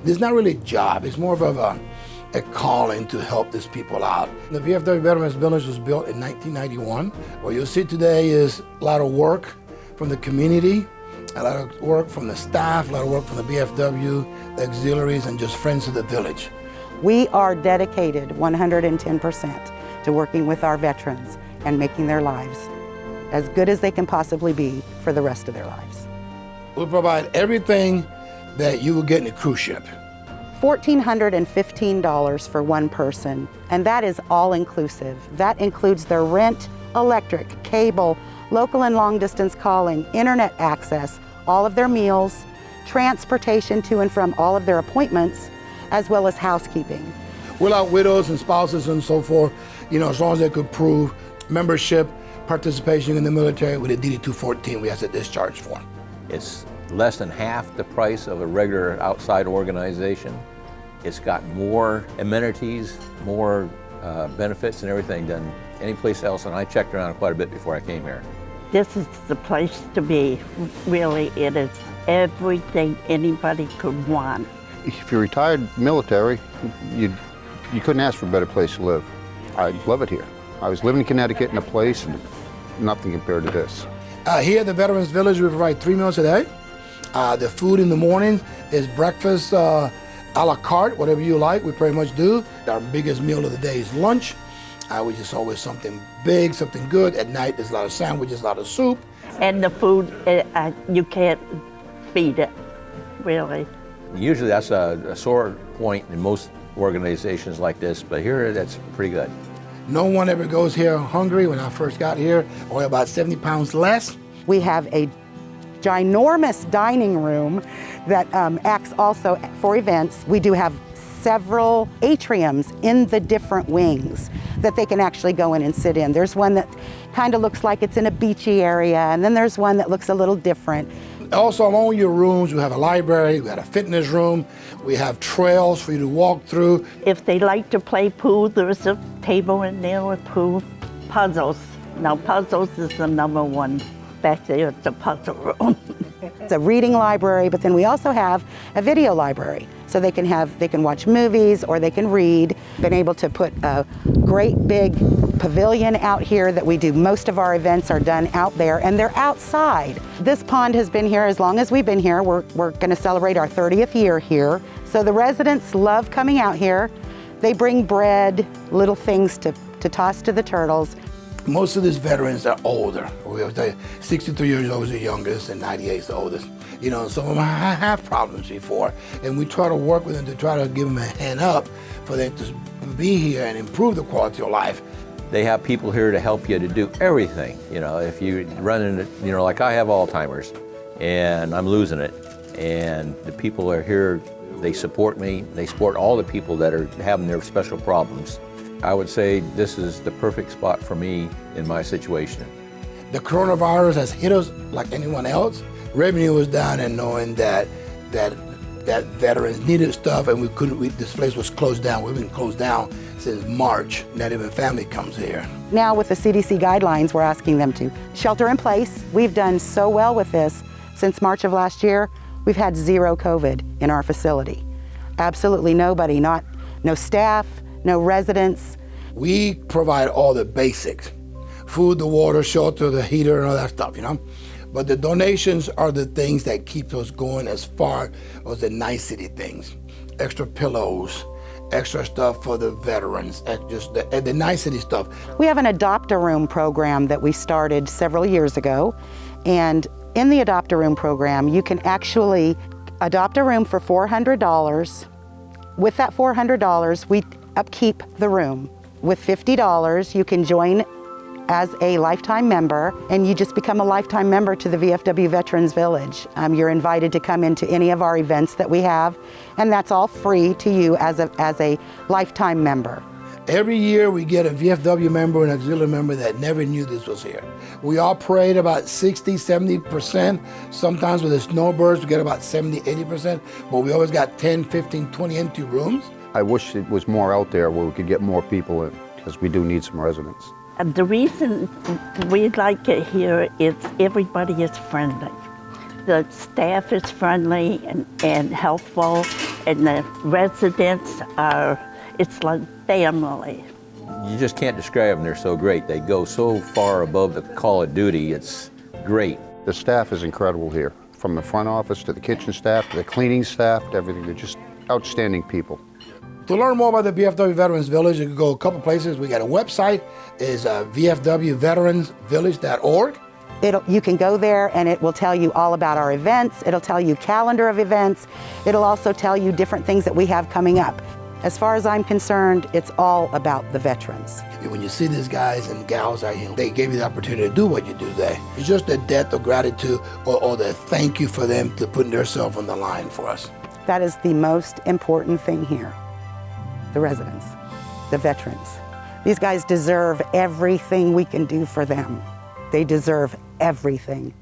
It's not really a job, it's more of a calling to help these people out. The VFW Veterans Village was built in 1991. What you'll see today is a lot of work from the community, a lot of work from the staff, a lot of work from the VFW, the auxiliaries, and just friends of the village. We are dedicated 110% to working with our veterans and making their lives as good as they can possibly be for the rest of their lives. We provide everything that you will get in a cruise ship. $1,415 for one person, and that is all inclusive. That includes their rent, electric, cable, local and long distance calling, internet access, all of their meals, transportation to and from all of their appointments, as well as housekeeping. We allow widows and spouses and so forth, as long as they could prove membership, participation in the military with a DD-214 we have to discharge for. It's less than half the price of a regular outside organization. It's got more amenities, more benefits and everything than any place else, and I checked around quite a bit before I came here. This is the place to be. Really, it is everything anybody could want. If you're retired military, you couldn't ask for a better place to live. I love it here. I was living in Connecticut in a place, and nothing compared to this. Here at the Veterans Village, we provide 3 meals a day. The food in the morning is breakfast a la carte, whatever you like, we pretty much do. Our biggest meal of the day is lunch, which is always something big, something good. At night, there's a lot of sandwiches, a lot of soup. And the food, you can't beat it, really. Usually that's a sore point in most organizations like this, but here that's pretty good. No one ever goes here hungry. When I first got here, only about 70 pounds less. We have a ginormous dining room that acts also for events. We do have several atriums in the different wings that they can actually go in and sit in. There's one that kind of looks like it's in a beachy area, and then there's one that looks a little different. Also, among your rooms, we have a library, we have a fitness room, we have trails for you to walk through. If they like to play pool, there's a table in there with pool. Puzzles. Now, puzzles is the number one. Back there, it's a puzzle room. It's a reading library, but then we also have a video library. So they can watch movies or they can read. Been able to put a great big pavilion out here that we do. Most of our events are done out there, and they're outside. This pond has been here as long as we've been here. We're going to celebrate our 30th year here. So the residents love coming out here. They bring bread, little things to toss to the turtles. Most of these veterans are older. We have 63 years old is the youngest and 98 is the oldest. Some of them have problems before, and we try to work with them to try to give them a hand up for them to be here and improve the quality of life. They have people here to help you to do everything. If you run into, like I have Alzheimer's and I'm losing it, and the people are here, they support me, they support all the people that are having their special problems. I would say this is the perfect spot for me in my situation. The coronavirus has hit us like anyone else. Revenue was down, and knowing that veterans needed stuff, and this place was closed down. We've been closed down since March. Not even family comes here. Now with the CDC guidelines, we're asking them to shelter in place. We've done so well with this. Since March of last year, we've had 0 COVID in our facility. Absolutely nobody, no staff, no residents. We provide all the basics: food, the water, shelter, the heater, and all that stuff, But the donations are the things that keep us going as far as the nicety things. Extra pillows, extra stuff for the veterans, just the nicety stuff. We have an adopt-a-room program that we started several years ago. And in the adopt-a-room program, you can actually adopt a room for $400. With that $400, we upkeep the room. With $50, you can join as a lifetime member, and you just become a lifetime member to the VFW Veterans Village. You're invited to come into any of our events that we have, and that's all free to you as a lifetime member. Every year we get a VFW member and auxiliary member that never knew this was here. We operate about 60, 70%. Sometimes with the snowbirds, we get about 70, 80%, but we always got 10, 15, 20 empty rooms. I wish it was more out there where we could get more people in, because we do need some residents. And the reason we like it here is everybody is friendly. The staff is friendly and helpful. And the residents it's like family. You just can't describe them, they're so great. They go so far above the call of duty, it's great. The staff is incredible here, from the front office to the kitchen staff to the cleaning staff to everything. They're just outstanding people. To learn more about the VFW Veterans Village, you can go a couple places. We got a website, is vfwveteransvillage.org. You can go there and it will tell you all about our events. It'll tell you calendar of events. It'll also tell you different things that we have coming up. As far as I'm concerned, it's all about the veterans. When you see these guys and gals out here, they gave you the opportunity to do what you do there. It's just a debt of gratitude or the thank you for them to putting themselves on the line for us. That is the most important thing here. The residents, the veterans. These guys deserve everything we can do for them. They deserve everything.